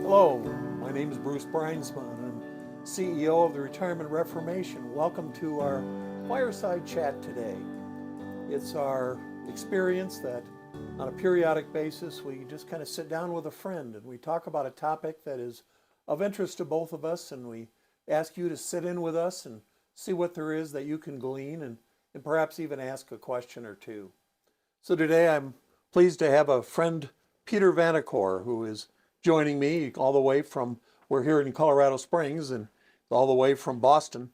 Hello, my name is Bruce Bruinsma, and I'm CEO of the Retirement Reformation. Welcome to our fireside chat today. It's our experience that on a periodic basis we just kind of sit down with a friend and we talk about a topic that is of interest to both of us, and we ask you to sit in with us and see what there is that you can glean and perhaps even ask a question or two. So today I'm pleased to have a friend, Peter Vanacore, who is joining me all the way from, we're here in Colorado Springs and all the way from Boston.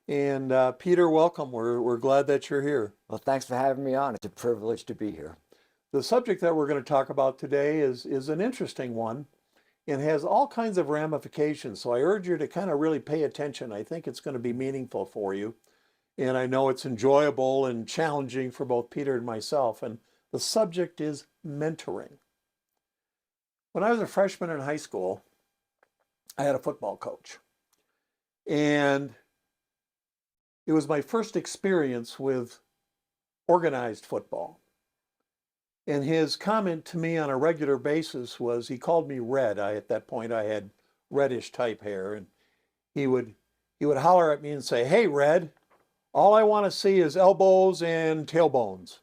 And Peter, welcome. We're glad that you're here. Well, thanks for having me on. It's a privilege to be here. The subject that we're going to talk about today is an interesting one and has all kinds of ramifications. So I urge you to kind of really pay attention. I think it's going to be meaningful for you. And I know it's enjoyable and challenging for both Peter and myself. And the subject is mentoring. When I was a freshman in high school, I had a football coach. And it was my first experience with organized football. And his comment to me on a regular basis was, he called me Red. At that point I had reddish type hair, and he would holler at me and say, "Hey, Red, all I want to see is elbows and tailbones."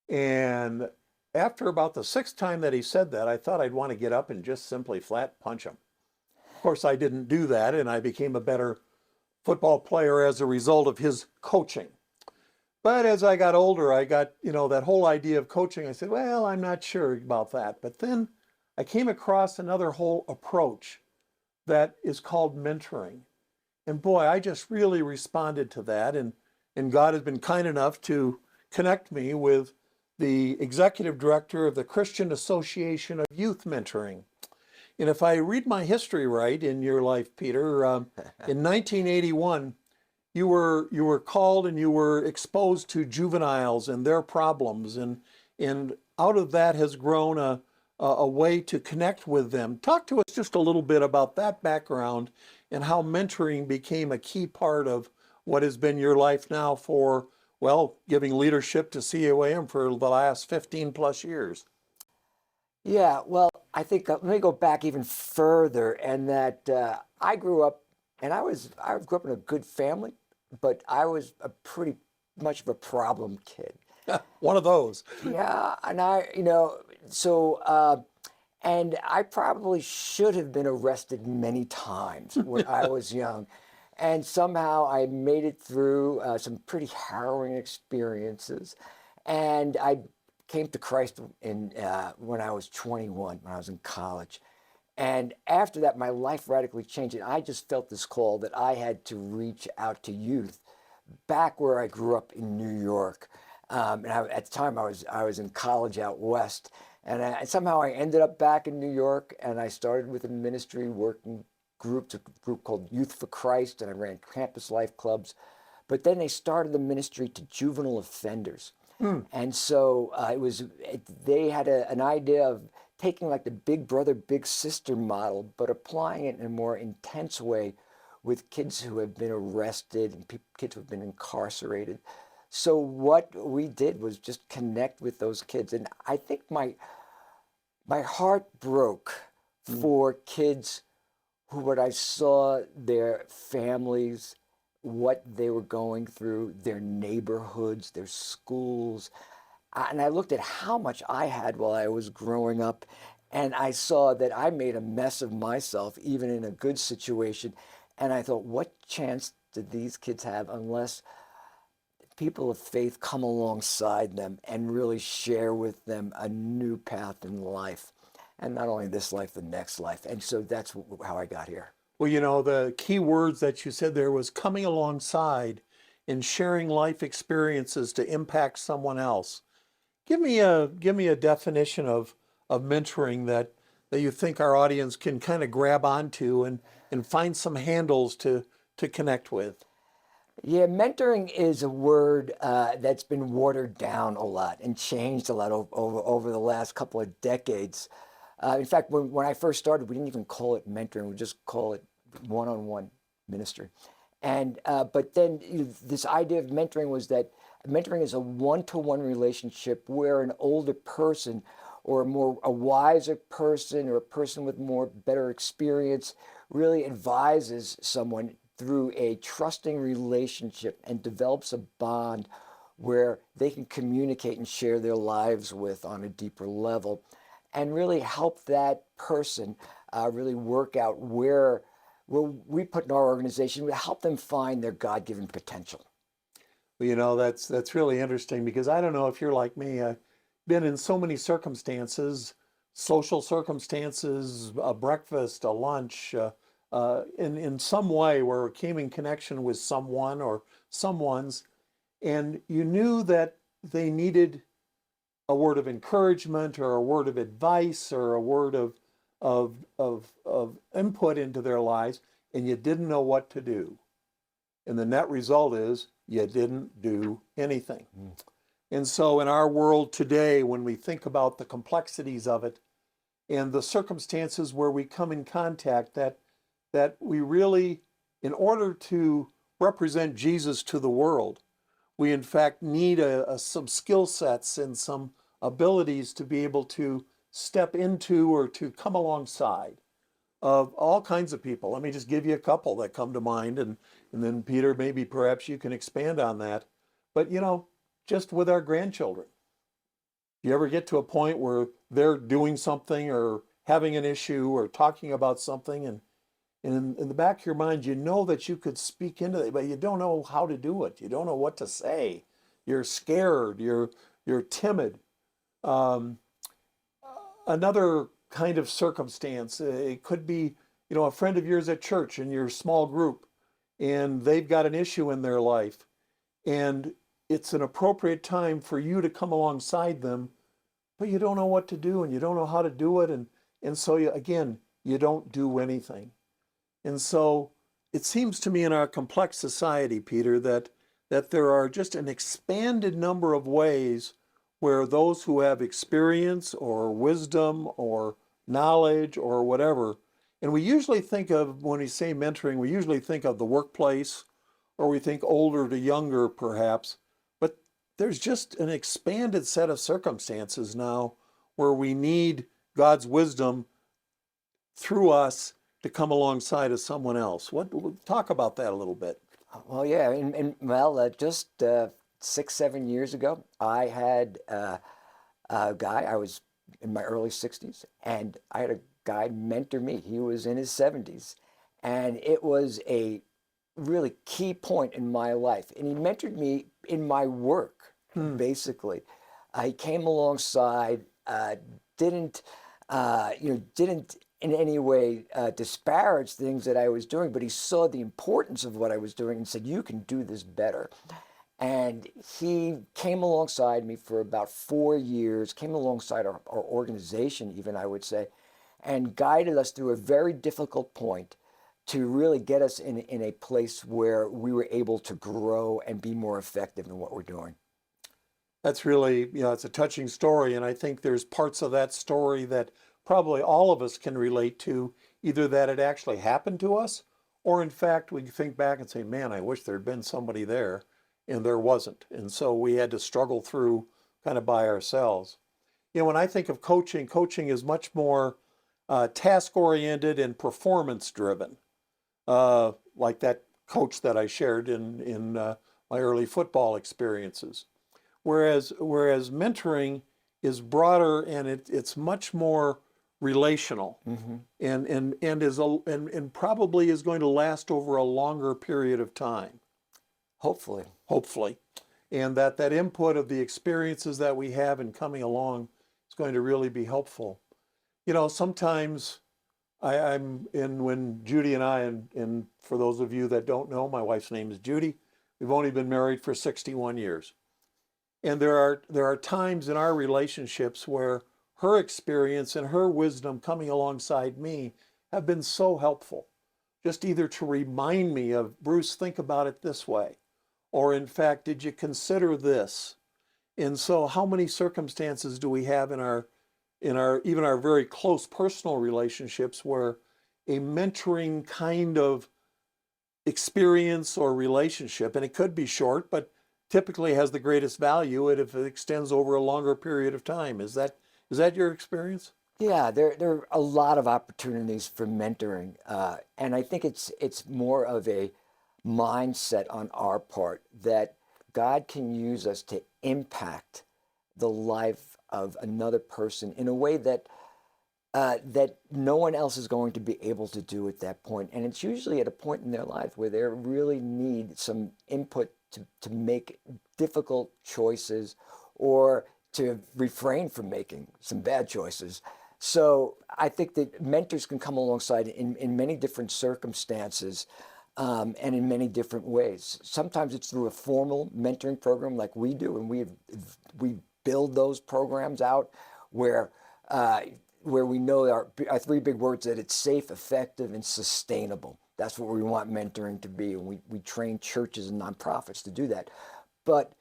And after about the sixth time that he said that, I thought I'd want to get up and just simply flat punch him. Of course, I didn't do that, and I became a better football player as a result of his coaching. But as I got older, I got, that whole idea of coaching. I said, well, I'm not sure about that. But then I came across another whole approach that is called mentoring. And boy, I just really responded to that. And God has been kind enough to connect me with the executive director of the Christian Association of Youth Mentoring. And if I read my history right in your life, Peter, in 1981, you were called and you were exposed to juveniles and their problems, and out of that has grown a way to connect with them. Talk to us just a little bit about that background and how mentoring became a key part of what has been your life now for, well, giving leadership to COAM for the last 15 plus years. Yeah, well, I think let me go back even further, and that I grew up, and I grew up in a good family, but I was a pretty much of a problem kid. One of those. Yeah, and and I probably should have been arrested many times when I was young. And somehow I made it through some pretty harrowing experiences. And I came to Christ when I was 21, when I was in college. And after that, my life radically changed. And I just felt this call that I had to reach out to youth back where I grew up in New York. At the time, I was in college out west. And somehow I ended up back in New York, and I started with a ministry working a group called Youth for Christ, and I ran campus life clubs. But then they started the ministry to juvenile offenders. And so they had an idea of taking like the big brother, big sister model, but applying it in a more intense way with kids who have been arrested and kids who have been incarcerated. So what we did was just connect with those kids. And I think my heart broke for kids when I saw their families, what they were going through, their neighborhoods, their schools. And I looked at how much I had while I was growing up, and I saw that I made a mess of myself, even in a good situation. And I thought, what chance do these kids have unless people of faith come alongside them and really share with them a new path in life? And not only this life, the next life. And so that's how I got here. Well, the key words that you said there was coming alongside and sharing life experiences to impact someone else. Give me a definition of mentoring that you think our audience can kind of grab onto and find some handles to connect with. Yeah, mentoring is a word that's been watered down a lot and changed a lot over the last couple of decades. In fact, when I first started, we didn't even call it mentoring. We just call it one-on-one ministry. But then this idea of mentoring was that mentoring is a one-to-one relationship where an older person or a wiser person or a person with more better experience really advises someone through a trusting relationship and develops a bond where they can communicate and share their lives with on a deeper level and really help that person really work out where we put in our organization to help them find their God-given potential. Well, that's really interesting because I don't know if you're like me. I've been in so many circumstances, social circumstances, a breakfast, a lunch, in some way where it came in connection with someone or someone's, and you knew that they needed a word of encouragement or a word of advice or a word of input into their lives, and you didn't know what to do. And the net result is you didn't do anything. And so in our world today, when we think about the complexities of it and the circumstances where we come in contact, that we really, in order to represent Jesus to the world, we in fact need some skill sets and some abilities to be able to step into or to come alongside of all kinds of people. Let me just give you a couple that come to mind, and then Peter, maybe perhaps you can expand on that. But just with our grandchildren, you ever get to a point where they're doing something or having an issue or talking about something, and in the back of your mind, you know that you could speak into it, but you don't know how to do it. You don't know what to say. You're scared. You're timid. Another kind of circumstance, it could be, a friend of yours at church in your small group, and they've got an issue in their life, and it's an appropriate time for you to come alongside them, but you don't know what to do, and you don't know how to do it, and so you don't do anything. And so it seems to me in our complex society, Peter, that there are just an expanded number of ways where those who have experience or wisdom or knowledge or whatever, and we usually think of, when we say mentoring, we usually think of the workplace, or we think older to younger perhaps, but there's just an expanded set of circumstances now where we need God's wisdom through us to come alongside of someone else. Talk about that a little bit. Well, yeah, just 6-7 years ago, I had a guy. I was in my early 60s, and I had a guy mentor me. He was in his 70s, and it was a really key point in my life. And he mentored me in my work, basically. He came alongside, didn't in any way disparage things that I was doing, but he saw the importance of what I was doing and said, "You can do this better." And he came alongside me for about 4 years, came alongside our organization even, I would say, and guided us through a very difficult point to really get us in a place where we were able to grow and be more effective in what we're doing. That's really, it's a touching story. And I think there's parts of that story that probably all of us can relate to, either that it actually happened to us, or in fact, we think back and say, man, I wish there'd been somebody there, and there wasn't. And so we had to struggle through kind of by ourselves. When I think of coaching, coaching is much more task-oriented and performance-driven, like that coach that I shared in my early football experiences. Whereas mentoring is broader, and it's much more relational, and probably is going to last over a longer period of time. Hopefully, and that input of the experiences that we have in coming along is going to really be helpful. Sometimes when Judy and I, and for those of you that don't know, my wife's name is Judy. We've only been married for 61 years. And there are times in our relationships where her experience and her wisdom coming alongside me have been so helpful. Just either to remind me of, Bruce, think about it this way. Or in fact, did you consider this? And so how many circumstances do we have in our even our very close personal relationships where a mentoring kind of experience or relationship, and it could be short, but typically has the greatest value if it extends over a longer period of time. Is that Is that your experience? Yeah, there are a lot of opportunities for mentoring, and I think it's more of a mindset on our part that God can use us to impact the life of another person in a way that that no one else is going to be able to do at that point. And it's usually at a point in their life where they really need some input to make difficult choices or to refrain from making some bad choices. So I think that mentors can come alongside in many different circumstances and in many different ways. Sometimes it's through a formal mentoring program like we do, and we build those programs out where where we know our three big words, that it's safe, effective, and sustainable. That's what we want mentoring to be. And we train churches and nonprofits to do that. But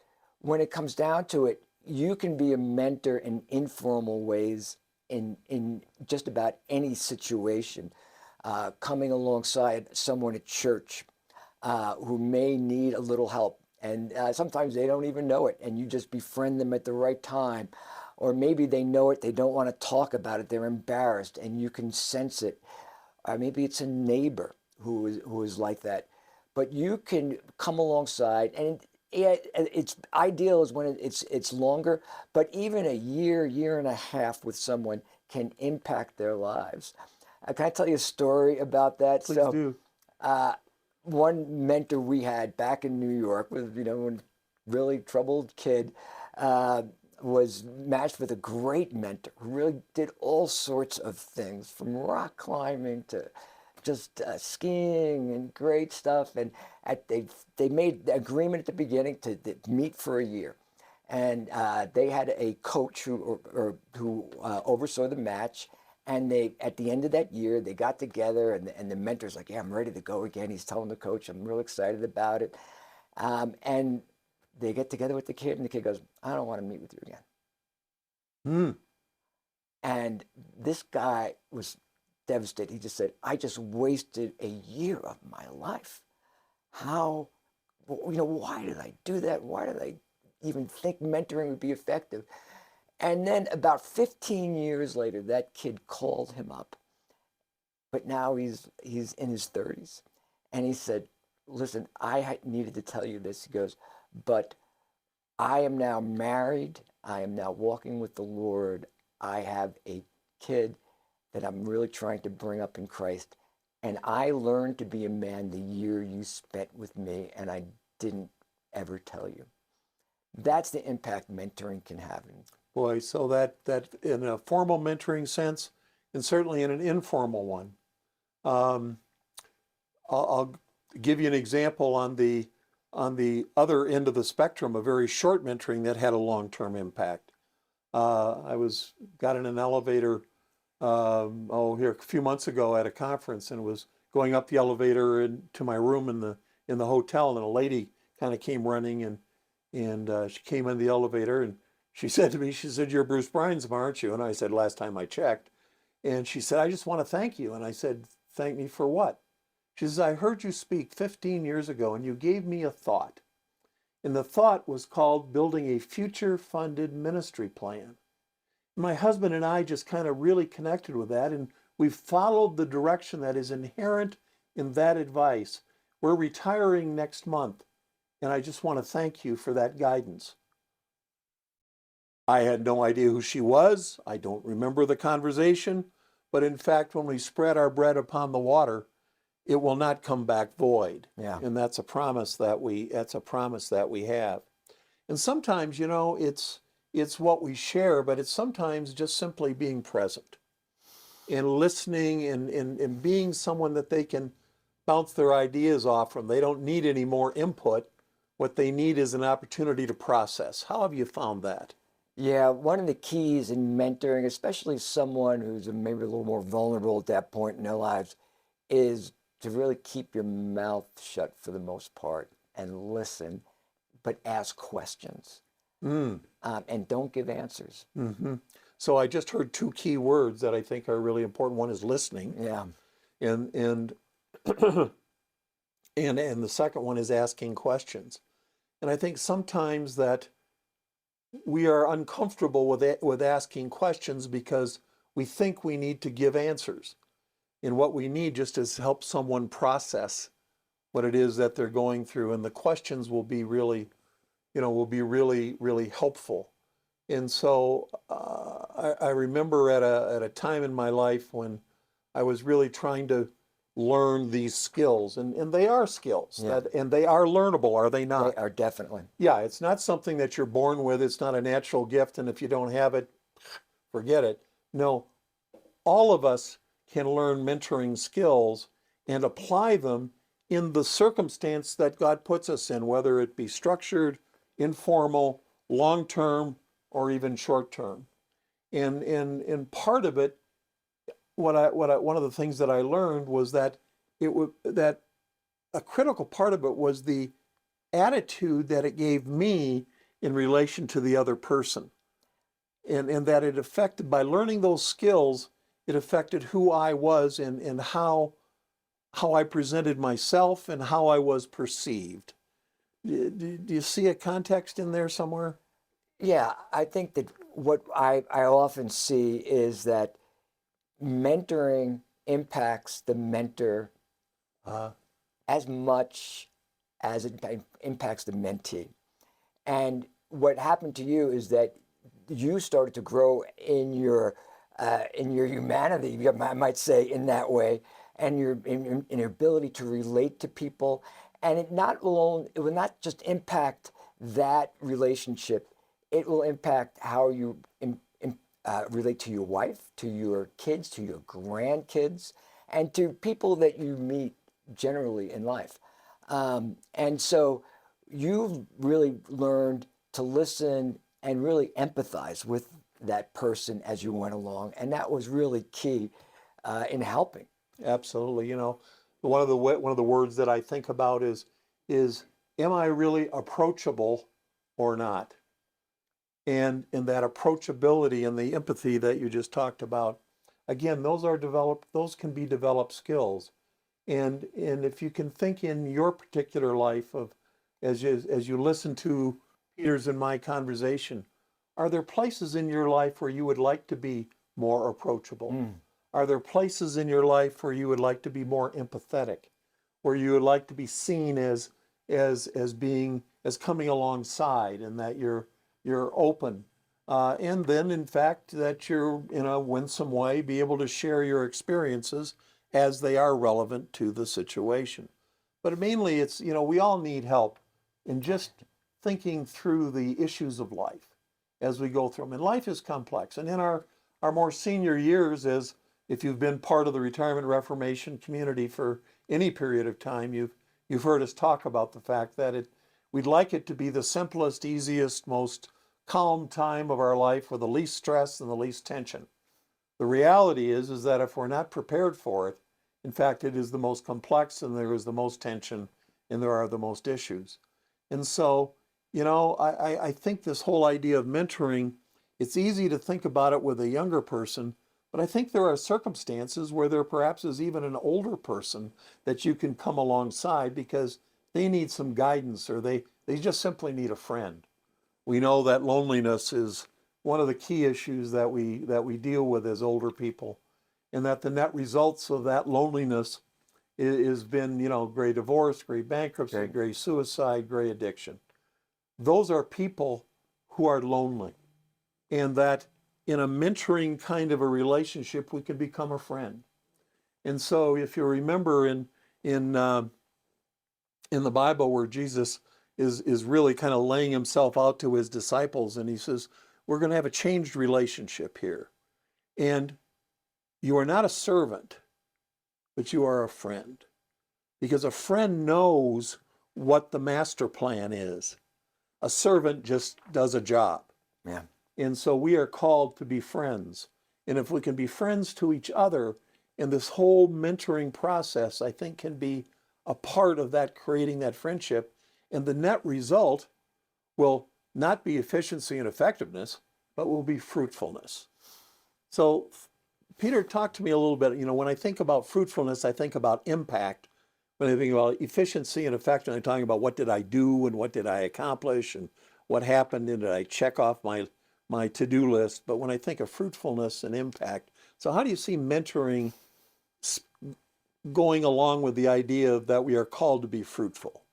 when it comes down to it, you can be a mentor in informal ways in just about any situation, coming alongside someone at church who may need a little help. And sometimes they don't even know it, and you just befriend them at the right time. Or maybe they know it, they don't want to talk about it, they're embarrassed, and you can sense it. Or maybe it's a neighbor who is like that. But you can come alongside, and it's ideal is when it's longer, but even a year and a half with someone can impact their lives. Can I tell you a story about that? Please do. One mentor we had back in New York was, a really troubled kid, was matched with a great mentor who really did all sorts of things, from rock climbing to just skiing and great stuff. And they made the agreement at the beginning to meet for a year. And they had a coach who oversaw the match. And at the end of that year, they got together, and the mentor's like, "Yeah, I'm ready to go again." He's telling the coach, "I'm real excited about it." And they get together with the kid, and the kid goes, "I don't want to meet with you again." Hmm. And this guy was devastated. He just said, "I just wasted a year of my life. How, why did I do that? Why did I even think mentoring would be effective?" And then about 15 years later, that kid called him up. But now he's in his 30s. And he said, "Listen, I needed to tell you this." He goes, "But I am now married. I am now walking with the Lord. I have a kid that I'm really trying to bring up in Christ. And I learned to be a man the year you spent with me, and I didn't ever tell you." That's the impact mentoring can have. Boy, so that in a formal mentoring sense, and certainly in an informal one. I'll give you an example on the other end of the spectrum, a very short mentoring that had a long-term impact. I got in an elevator here a few months ago at a conference, and was going up the elevator to my room in the hotel, and a lady kind of came running, and she came in the elevator, and she said to me, she said, "You're Bruce Bruinsma, aren't you?" And I said, "Last time I checked." And she said, "I just want to thank you." And I said, "Thank me for what?" She says, "I heard you speak 15 years ago, and you gave me a thought. And the thought was called building a future-funded ministry plan. My husband and I just kind of really connected with that, and we've followed the direction that is inherent in that advice. We're retiring next month, and I just want to thank you for that guidance." I had no idea who she was. I don't remember the conversation, but in fact, when we spread our bread upon the water, it will not come back void. Yeah. And that's a promise that we have. And sometimes, it's what we share, but it's sometimes just simply being present and listening and being someone that they can bounce their ideas off from. They don't need any more input. What they need is an opportunity to process. How have you found that? Yeah, one of the keys in mentoring, especially someone who's maybe a little more vulnerable at that point in their lives, is to really keep your mouth shut for the most part and listen, but ask questions. And don't give answers. Mm-hmm. So I just heard two key words that I think are really important. One is listening. Yeah. And and the second one is asking questions. And I think sometimes that we are uncomfortable with asking questions because we think we need to give answers. And what we need just is help someone process what it is that they're going through. And the questions will be really, really helpful. And so I remember at a time in my life when I was really trying to learn these skills, and they are skills, Yeah. and they are learnable, are they They not? are definitely. Yeah, it's not something that you're born with. It's not a natural gift, and if you don't have it, forget it. No, all of us can learn mentoring skills and apply them in the circumstance that God puts us in, whether it be structured, informal, long term, or even short term. And part of it, one of the things that I learned was that that a critical part of it was the attitude that it gave me in relation to the other person. And that it affected, by learning those skills, it affected who I was and how I presented myself and how I was perceived. Do you see a context in there somewhere? Yeah, I think that what I often see is that mentoring impacts the mentor Uh, as much as it impacts the mentee. And what happened to you is that you started to grow in your humanity, I might say, in that way, and in your ability to relate to people. And it will not just impact that relationship, it will impact how you relate to your wife, to your kids, to your grandkids, and to people that you meet generally in life. And so you've really learned to listen and really empathize with that person as you went along. And that was really key in helping. Absolutely. One of the words that I think about is am I really approachable or not? And in that approachability and the empathy that you just talked about, again, those can be developed skills. And if you can think in your particular life of as you listen to Peter's and my conversation, are there places in your life where you would like to be more approachable? Mm. Are there places in your life where you would like to be more empathetic, where you would like to be seen as being as coming alongside, and that you're open, and then in fact that you're in a winsome way be able to share your experiences as they are relevant to the situation. But mainly it's we all need help in just thinking through the issues of life as we go through them. And life is complex. And in our more senior years, as if you've been part of the Retirement Reformation community for any period of time, you've heard us talk about the fact that we'd like it to be the simplest, easiest, most calm time of our life with the least stress and the least tension. The reality is that if we're not prepared for it, in fact, it is the most complex, and there is the most tension, and there are the most issues. And so, I think this whole idea of mentoring, it's easy to think about it with a younger person, but I think there are circumstances where there perhaps is even an older person that you can come alongside because they need some guidance, or they just simply need a friend. We know that loneliness is one of the key issues that we deal with as older people, and that the net results of that loneliness has been, great divorce, great bankruptcy, Okay. great suicide, great addiction. Those are people who are lonely, and that in a mentoring kind of a relationship, we can become a friend. And so, if you remember in the Bible where Jesus is really kind of laying himself out to his disciples, and he says, we're going to have a changed relationship here. And you are not a servant, but you are a friend. Because a friend knows what the master plan is. A servant just does a job. Yeah. And so we are called to be friends. And if we can be friends to each other, and this whole mentoring process, I think, can be a part of that, creating that friendship. And the net result will not be efficiency and effectiveness, but will be fruitfulness. So, Peter, talk to me a little bit. When I think about fruitfulness, I think about impact. When I think about efficiency and effectiveness, I'm talking about what did I do and what did I accomplish and what happened and did I check off my to-do list, but when I think of fruitfulness and impact. So how do you see mentoring going along with the idea that we are called to be fruitful?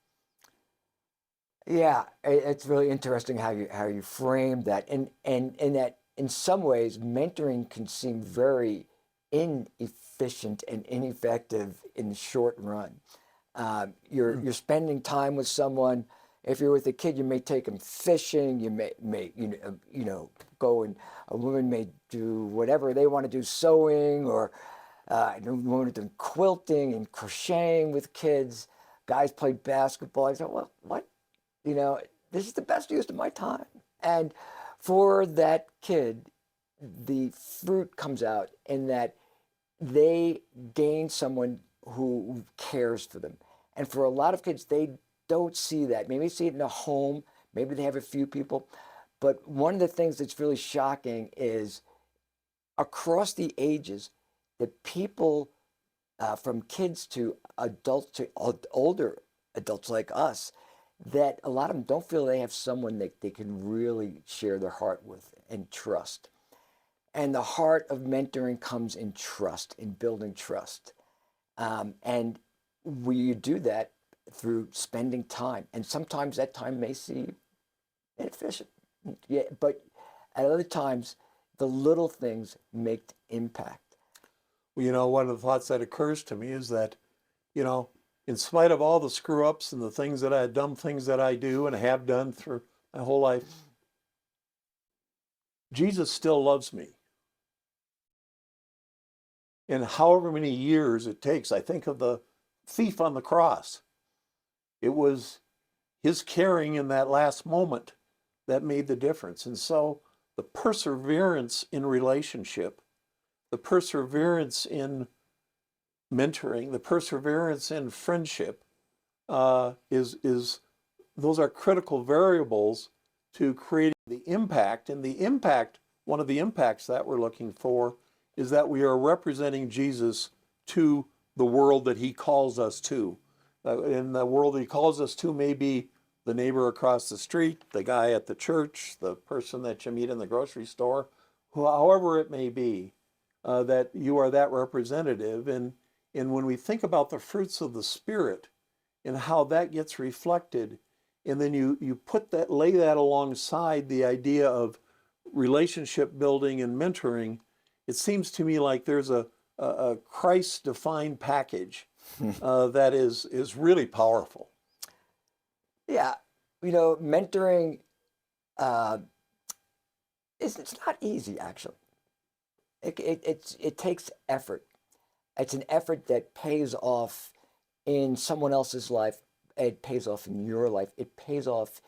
Yeah, it's really interesting how you frame that, and that in some ways mentoring can seem very inefficient and ineffective in the short run. You're spending time with someone. If you're with a kid, you may take them fishing. You may go and a woman may do whatever they want to do, sewing, or a woman do quilting and crocheting with kids. Guys play basketball. I said, well, what? This is the best use of my time. And for that kid, the fruit comes out in that they gain someone who cares for them. And for a lot of kids, they don't see that. Maybe they see it in a home, maybe they have a few people. But one of the things that's really shocking is across the ages, the people from kids to adults to older adults like us, that a lot of them don't feel they have someone that they can really share their heart with and trust. And the heart of mentoring comes in trust, in building trust. And we do that through spending time. And sometimes that time may seem inefficient. Yeah, but at other times, the little things make impact. Well, one of the thoughts that occurs to me is that, in spite of all the screw ups and the dumb things that I do and have done through my whole life, Jesus still loves me. And however many years it takes, I think of the thief on the cross. It was his caring in that last moment that made the difference. And so the perseverance in relationship, the perseverance in mentoring, the perseverance in friendship is those are critical variables to creating the impact. And the impact, one of the impacts that we're looking for is that we are representing Jesus to the world that he calls us to. And the world that he calls us to may be the neighbor across the street, the guy at the church, the person that you meet in the grocery store, however it may be, that you are that representative. And when we think about the fruits of the Spirit and how that gets reflected, and then you lay that alongside the idea of relationship building and mentoring, it seems to me like there's a Christ-defined package that is really powerful. Yeah, mentoring it's not easy, actually. It takes effort. It's an effort that pays off in someone else's life. It pays off in your life. It pays off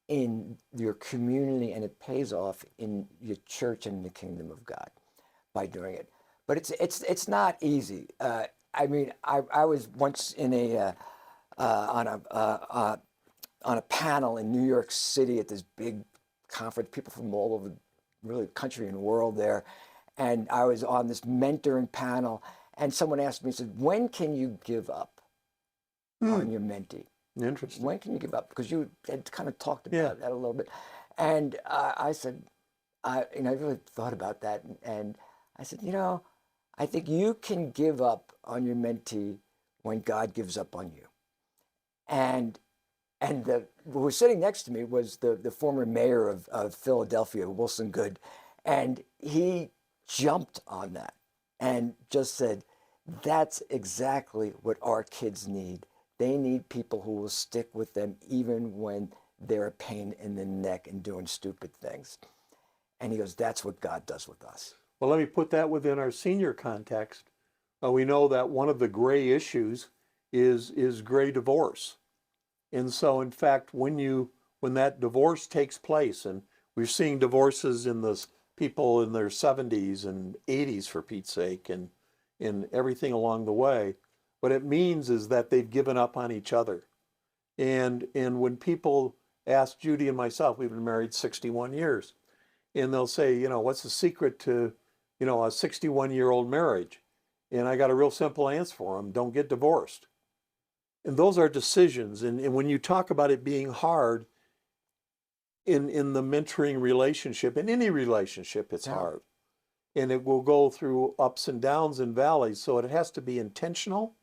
in your community, and it pays off in your church and the kingdom of God by doing it. But it's not easy. I was once in on a panel in New York City at this big conference, people from all over really the country and world there, and I was on this mentoring panel, and someone asked me, said, "When can you give up on your mentee? Interesting. When can you give up?" Because you had kind of talked about that a little bit, and I said, I really thought about that, and I said, I think you can give up on your mentee when God gives up on you. And who was sitting next to me was the former mayor of Philadelphia, Wilson Good, and he jumped on that and just said, that's exactly what our kids need. They need people who will stick with them even when they're a pain in the neck and doing stupid things. And he goes, that's what God does with us. Well, let me put that within our senior context. We know that one of the gray issues is gray divorce. And so, in fact, when that divorce takes place, and we're seeing divorces in the people in their 70s and 80s, for Pete's sake, and everything along the way, what it means is that they've given up on each other. And when people ask Judy and myself, we've been married 61 years, and they'll say, what's the secret to, a 61-year-old marriage? And I got a real simple answer for them: don't get divorced. And those are decisions. And when you talk about it being hard, in the mentoring relationship, in any relationship, it's Yeah. hard. And it will go through ups and downs and valleys. So it has to be intentional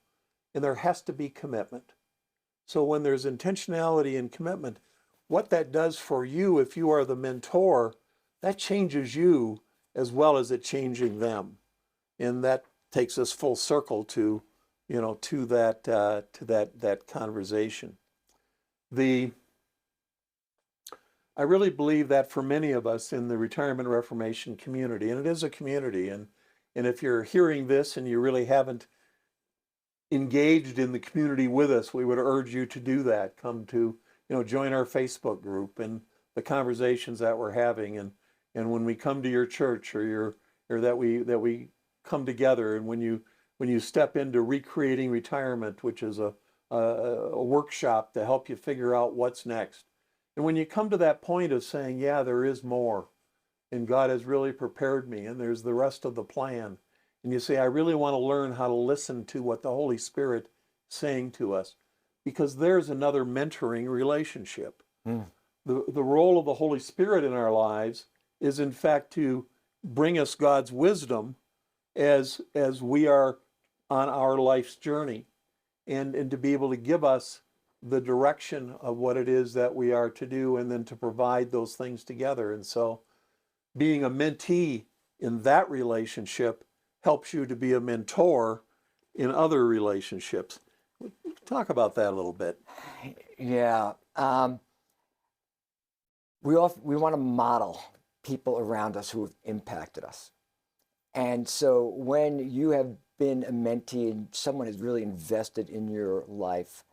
and there has to be commitment. So when there's intentionality and commitment, what that does for you, if you are the mentor, that changes you as well as it changing them. And that takes us full circle to, to that conversation. I really believe that for many of us in the Retirement Reformation community, and it is a community, and if you're hearing this and you really haven't engaged in the community with us, we would urge you to do that. Come to, join our Facebook group and the conversations that we're having, and when we come to your church or that we come together, and when you step into Recreating Retirement, which is a workshop to help you figure out what's next. And when you come to that point of saying, yeah, there is more, and God has really prepared me, and there's the rest of the plan, and you say, I really want to learn how to listen to what the Holy Spirit is saying to us, because there's another mentoring relationship. Mm. The role of the Holy Spirit in our lives is, in fact, to bring us God's wisdom as we are on our life's journey, and to be able to give us the direction of what it is that we are to do, and then to provide those things together. And so being a mentee in that relationship helps you to be a mentor in other relationships. Talk about that a little bit. Yeah. We want to model people around us who have impacted us. And so when you have been a mentee and someone has really invested in your life,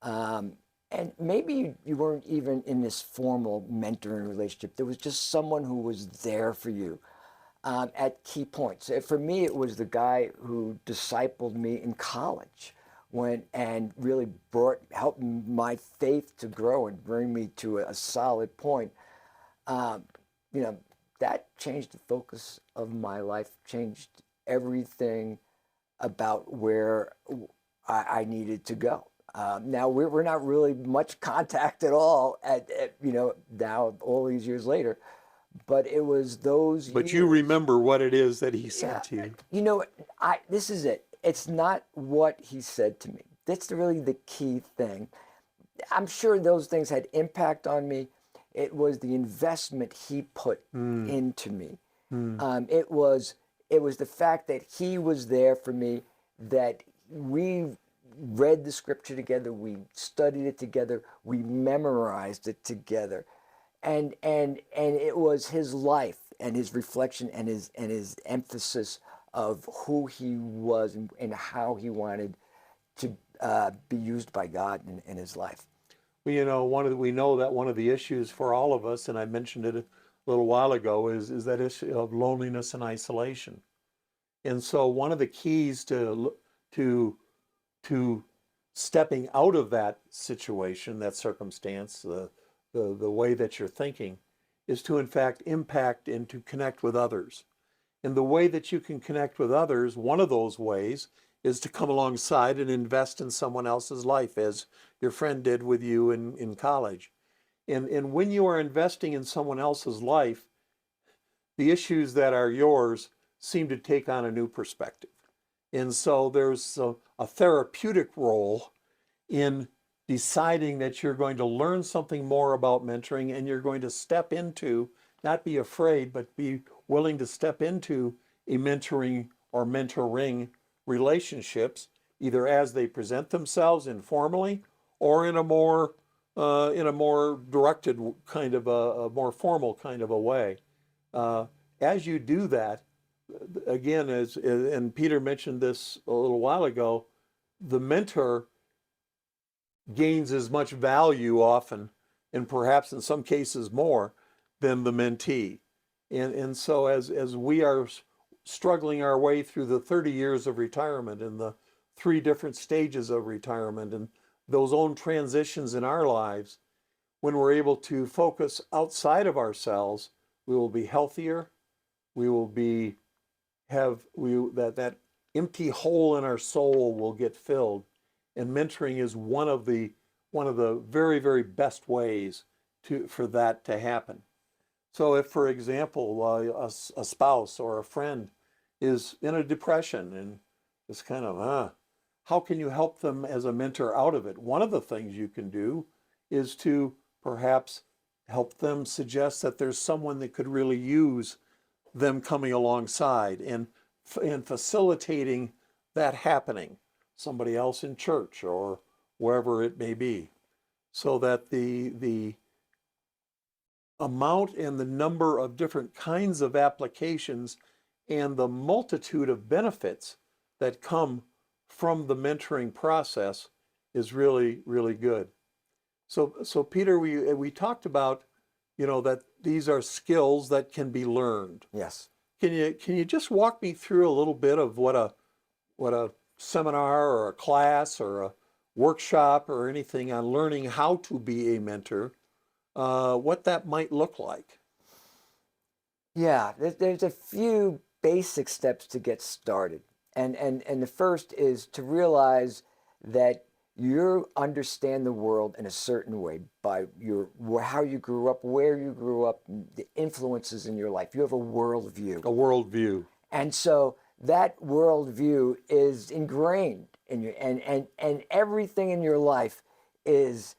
and maybe you weren't even in this formal mentoring relationship, there was just someone who was there for you at key points. For me, it was the guy who discipled me in college and really helped my faith to grow and bring me to a solid point. That changed the focus of my life, changed everything about where I needed to go. Now we're not really much contact at all now all these years later, but it was those But years. you remember what it is that he said to you. This is it. It's not what he said to me. That's really the key thing. I'm sure those things had impact on me. It was the investment he put into me. It was the fact that he was there for me, that we read the scripture together, we studied it together, we memorized it together, and it was his life and his reflection and his emphasis of who he was and how he wanted to be used by God in his life. Well, we know that one of the issues for all of us, and I mentioned it a little while ago, is that issue of loneliness and isolation. And so one of the keys to stepping out of that situation, that circumstance, the way that you're thinking, is to in fact impact and to connect with others. And the way that you can connect with others, one of those ways, is to come alongside and invest in someone else's life, as your friend did with you in college. And when you are investing in someone else's life, the issues that are yours seem to take on a new perspective. And so there's a therapeutic role in deciding that you're going to learn something more about mentoring, and you're going to step into, not be afraid, but be willing to step into a mentoring or mentoring relationships, either as they present themselves informally or in a more directed kind of a more formal kind of a way. As you do that, again, and Peter mentioned this a little while ago, the mentor gains as much value often, and perhaps in some cases more, than the mentee. And so as we are struggling our way through the 30 years of retirement and the 3 different stages of retirement and those own transitions in our lives, when we're able to focus outside of ourselves, we will be healthier. We will that empty hole in our soul will get filled. And mentoring is one of the very, very best ways for that to happen. So if, for example, a spouse or a friend is in a depression and is kind of, how can you help them as a mentor out of it? One of the things you can do is to perhaps help them suggest that there's someone that could really use them coming alongside and facilitating that happening, somebody else in church or wherever it may be, so that the amount and the number of different kinds of applications and the multitude of benefits that come from the mentoring process is really, really good. So Peter, we talked about, that these are skills that can be learned. Yes. Can you just walk me through a little bit of what a seminar or a class or a workshop or anything on learning how to be a mentor, what that might look like? Yeah, there's a few basic steps to get started. And the first is to realize that you understand the world in a certain way by how you grew up, where you grew up, the influences in your life. You have a worldview. A worldview. And so that worldview is ingrained in you, and everything in your life is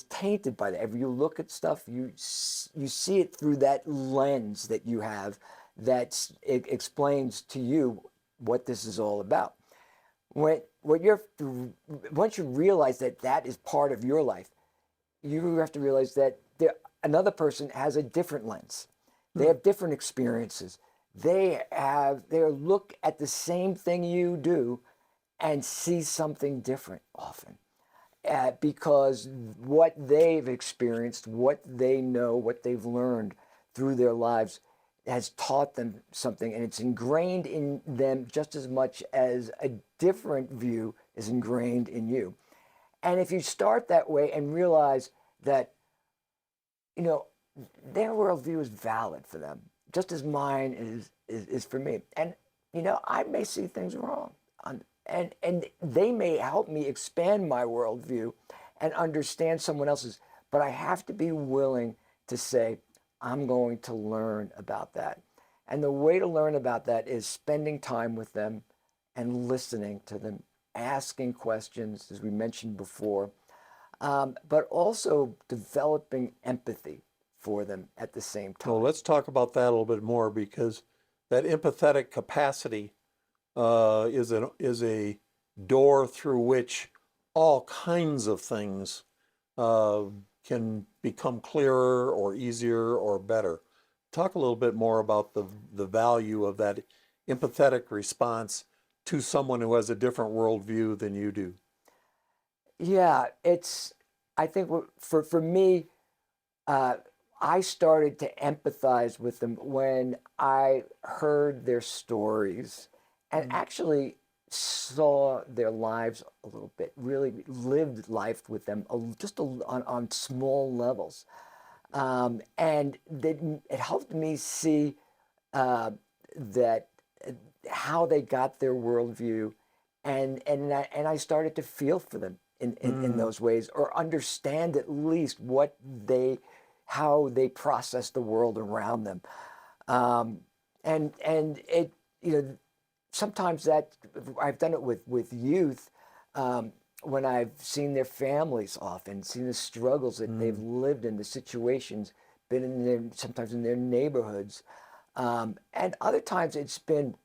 tainted by that. If you look at stuff, you see it through that lens that you have that it explains to you what this is all about. Once you realize that that is part of your life, you have to realize that another person has a different lens. They have different experiences. They look at the same thing you do and see something different often. Because what they've experienced, what they know, what they've learned through their lives has taught them something, and it's ingrained in them just as much as a different view is ingrained in you. And if you start that way and realize that, their worldview is valid for them, just as mine is for me. And, I may see things wrong. And they may help me expand my worldview and understand someone else's, but I have to be willing to say, I'm going to learn about that. And the way to learn about that is spending time with them and listening to them, asking questions, as we mentioned before, but also developing empathy for them at the same time. Well, let's talk about that a little bit more, because that empathetic capacity is a door through which all kinds of things can become clearer or easier or better. Talk a little bit more about the value of that empathetic response to someone who has a different worldview than you do. Yeah, I think for me, I started to empathize with them when I heard their stories and actually saw their lives a little bit, really lived life with them on small levels. And it helped me see that how they got their worldview, and I started to feel for them in those ways, or understand at least how they process the world around them. And it, sometimes that I've done it with youth, when I've seen their families often, seen the struggles that they've lived in, the situations, been sometimes in their neighborhoods, and other times it's been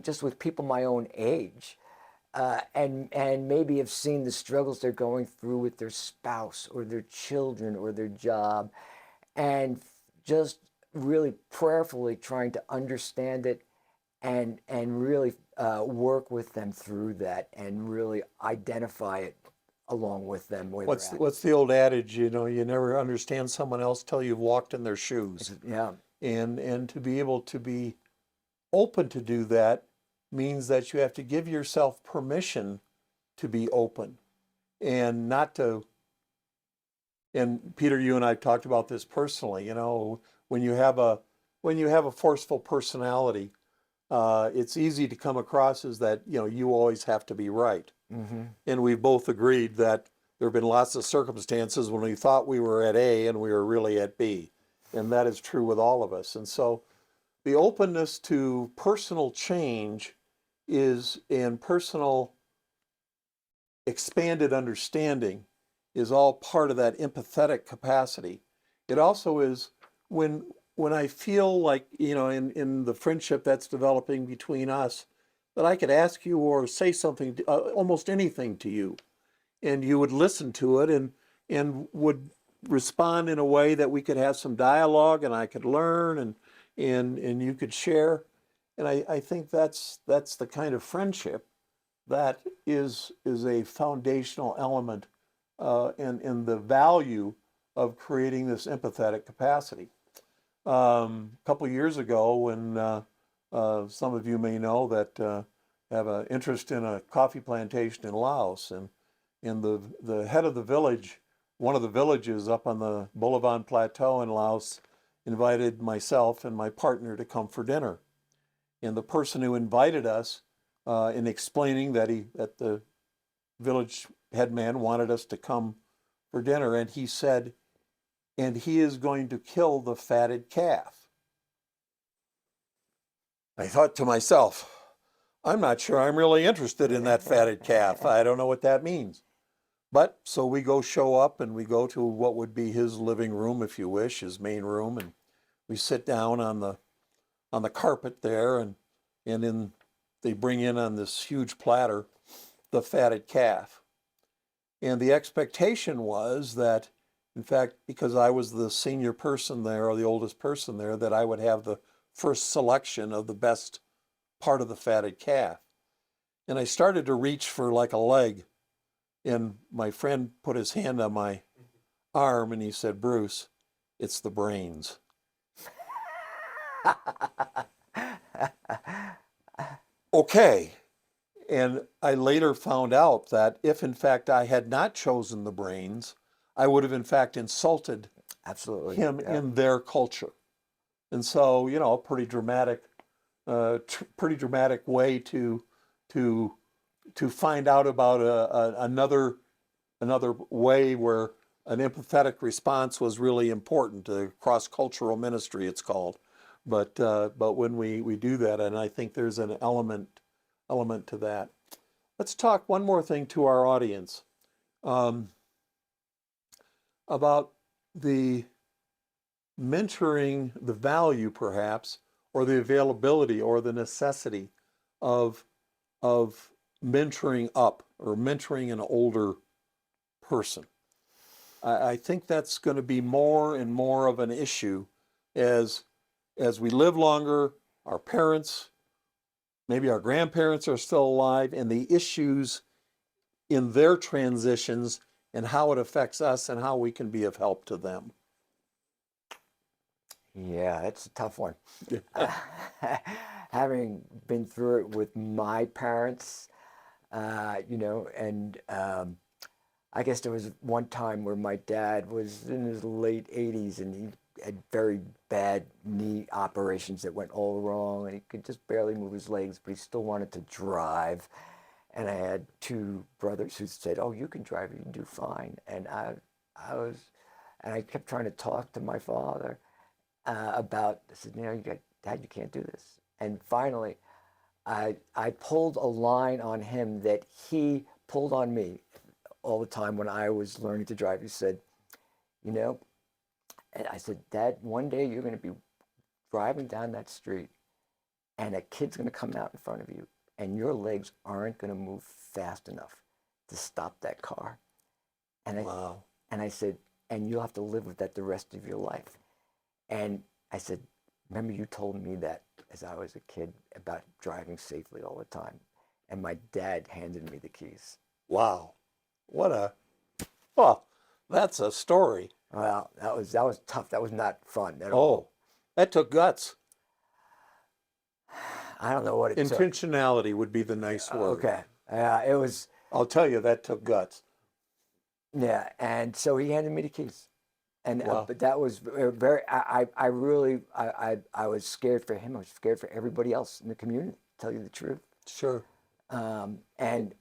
just with people my own age, and maybe have seen the struggles they're going through with their spouse or their children or their job, and just really prayerfully trying to understand it and really work with them through that and really identify it along with them. What's the old adage, you never understand someone else till you've walked in their shoes. Yeah. And to be able to be open to do that means that you have to give yourself permission to be open and not to. And Peter, you and I talked about this personally. When you have a forceful personality, it's easy to come across as that you always have to be right. Mm-hmm. And we've both agreed that there have been lots of circumstances when we thought we were at A and we were really at B. And that is true with all of us. And so the openness to personal change and personal expanded understanding is all part of that empathetic capacity. It also is when I feel like, in the friendship that's developing between us, that I could ask you or say something, almost anything to you, and you would listen to it and would respond in a way that we could have some dialogue and I could learn and you could share. And I think that's the kind of friendship that is a foundational element in the value of creating this empathetic capacity. A couple of years ago, when some of you may know that have an interest in a coffee plantation in Laos, and the head of the village, one of the villages up on the Bulawan Plateau in Laos, invited myself and my partner to come for dinner. And the person who invited us, in explaining that the village headman wanted us to come for dinner, and he said, and he is going to kill the fatted calf. I thought to myself, I'm not sure I'm really interested in that fatted calf. I don't know what that means. But so we go show up and we go to what would be his living room, if you wish, his main room, and we sit down on the carpet there, and then they bring in on this huge platter the fatted calf. And the expectation was that, in fact, because I was the senior person there, or the oldest person there, that I would have the first selection of the best part of the fatted calf. And I started to reach for like a leg, and my friend put his hand on my arm and he said, "Bruce, it's the brains." Okay. And I later found out that if in fact I had not chosen the brains, I would have in fact insulted Absolutely. him Yeah. in their culture. And so, pretty dramatic way to find out about another way where an empathetic response was really important. Cross-cultural ministry, it's called. But when we do that, and I think there's an element to that. Let's talk one more thing to our audience about the mentoring, the value perhaps, or the availability or the necessity of mentoring up or mentoring an older person. I think that's going to be more and more of an issue as we live longer. Our parents, maybe our grandparents are still alive, and the issues in their transitions and how it affects us and how we can be of help to them. Yeah, it's a tough one. Having been through it with my parents, and I guess there was one time where my dad was in his late 80s and he had very bad knee operations that went all wrong, and he could just barely move his legs, but he still wanted to drive. And I had two brothers who said, "Oh, you can drive, you can do fine." And I kept trying to talk to my father about, I said, Dad, you can't do this. And finally, I pulled a line on him that he pulled on me all the time when I was learning to drive. He said, and I said, "Dad, one day you're going to be driving down that street and a kid's going to come out in front of you and your legs aren't going to move fast enough to stop that car." And Wow. And I said, "And you'll have to live with that the rest of your life." And I said, "Remember you told me that as I was a kid about driving safely all the time." And my dad handed me the keys. Wow. That's a story. Well, that was tough. That was not fun at all. Oh, that took guts. I don't know what it took. Intentionality would be the nice word. Okay. It was, I'll tell you, that took guts. yeah. And so he handed me the keys. And Wow. but that was very. I really was scared for him. I was scared for everybody else in the community. To tell you the truth. Sure. And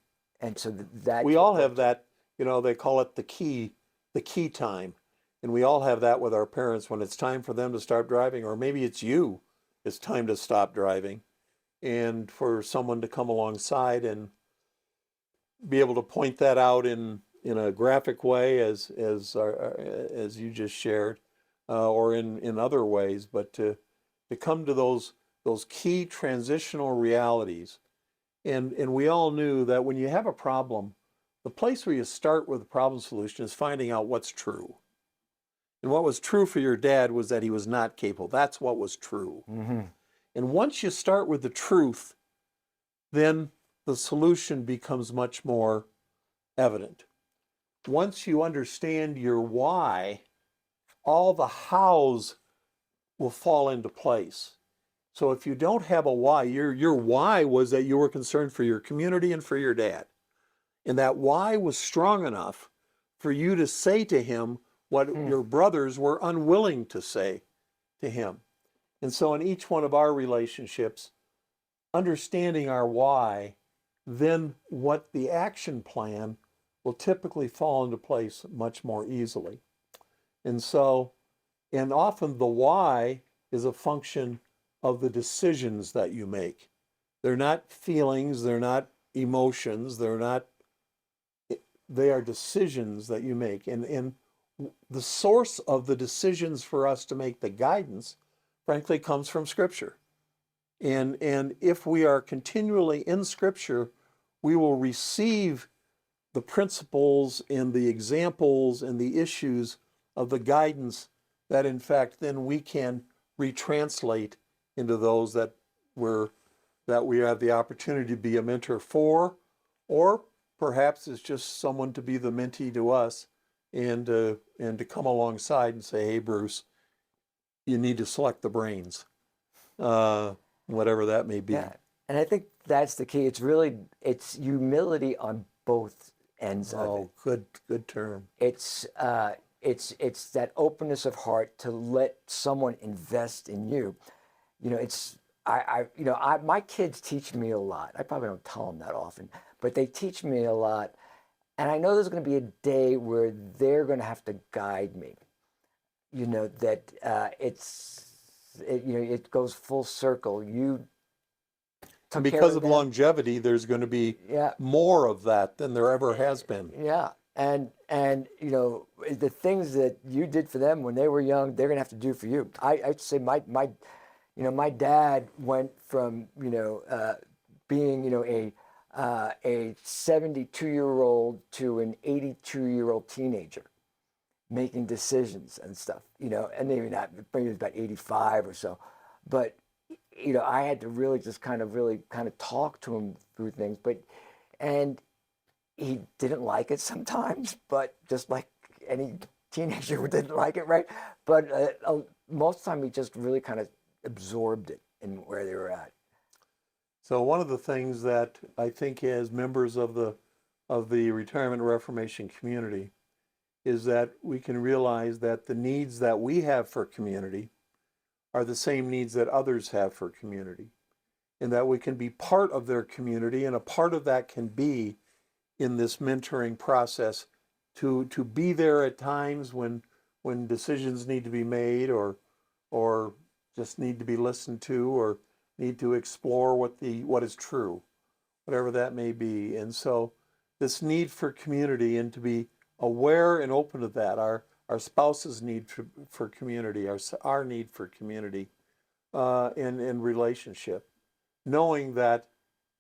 so that We all have that they call it the key time. And we all have that with our parents when it's time for them to start driving, or maybe it's time to stop driving, and for someone to come alongside and be able to point that out in a graphic way, as you just shared, or in other ways, but to come to those key transitional realities. And we all knew that when you have a problem, the place where you start with the problem solution is finding out what's true. And what was true for your dad was that he was not capable. That's what was true. Mm-hmm. And once you start with the truth, then the solution becomes much more evident. Once you understand your why, all the hows will fall into place. So if you don't have a why, your why was that you were concerned for your community and for your dad. And that why was strong enough for you to say to him what your brothers were unwilling to say to him. And so in each one of our relationships, understanding our why, then what the action plan will typically fall into place much more easily. And so, and often the why is a function of the decisions that you make. They're not feelings, they're not emotions, they are decisions that you make. And the source of the decisions for us to make the guidance, frankly, comes from Scripture. And if we are continually in Scripture, we will receive the principles and the examples and the issues of the guidance that, in fact, then we can retranslate into those that we have the opportunity to be a mentor for, or perhaps it's just someone to be the mentee to us, and to come alongside and say, hey, Bruce, you need to select the brains, whatever that may be. Yeah, and I think that's the key. It's humility on both ends of it. Oh, good term. It's that openness of heart to let someone invest in you. My kids teach me a lot. I probably don't tell them that often, but they teach me a lot. And I know there's going to be a day where they're going to have to guide me. It goes full circle. And because of longevity, there's going to be more of that than there ever has been. Yeah. And the things that you did for them when they were young, they're going to have to do for you. I'd say my dad went from being a 72-year-old to an 82-year-old teenager, making decisions and stuff. And maybe not, maybe he was about 85 or so, but I had to really just kind of talk to him through things, and he didn't like it sometimes, but just like any teenager who didn't like it, right? But most of the time he just really kind of absorbed it in where they were at. So one of the things that I think as members of the Retirement Reformation community is that we can realize that the needs that we have for community are the same needs that others have for community, and that we can be part of their community, and a part of that can be in this mentoring process to be there at times when decisions need to be made, or just need to be listened to, or need to explore what is true, whatever that may be. And so this need for community, and to be aware and open to that, our spouse's need for community, our need for community, and relationship, knowing that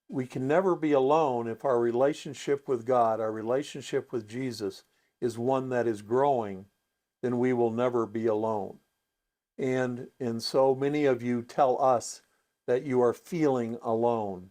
we can never be alone if our relationship with God, our relationship with Jesus, is one that is growing, then we will never be alone. And so many of you tell us that you are feeling alone,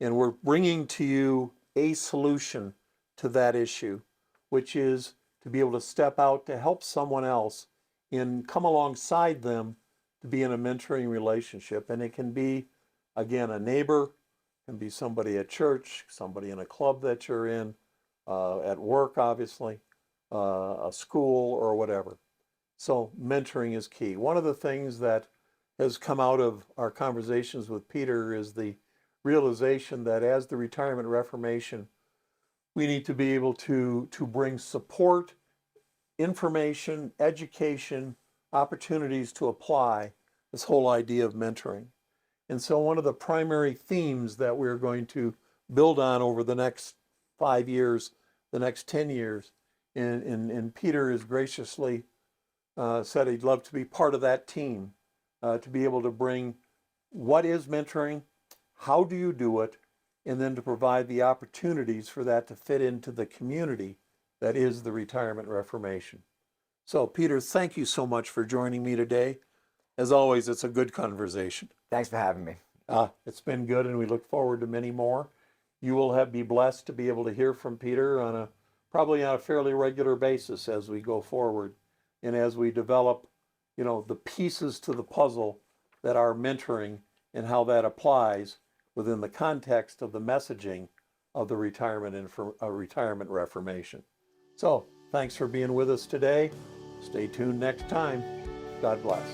and we're bringing to you a solution to that issue, which is to be able to step out to help someone else and come alongside them to be in a mentoring relationship. And it can be, again, a neighbor, it can be somebody at church, somebody in a club that you're in, at work, obviously, a school, or whatever. So mentoring is key. One of the things that has come out of our conversations with Peter is the realization that as the Retirement Reformation We need to be able to bring support, information, education, opportunities to apply this whole idea of mentoring. And so one of the primary themes that we're going to build on over the next 5 years, the next 10 years, and Peter has graciously said he'd love to be part of that team, to be able to bring what is mentoring, how do you do it, and then to provide the opportunities for that to fit into the community that is the Retirement Reformation. So Peter, thank you so much for joining me today. As always, it's a good conversation. Thanks for having me. It's been good, and we look forward to many more. You will be blessed to be able to hear from Peter probably on a fairly regular basis as we go forward and as we develop, the pieces to the puzzle that are mentoring and how that applies within the context of the messaging of the Retirement Reformation. So, thanks for being with us today. Stay tuned next time. God bless.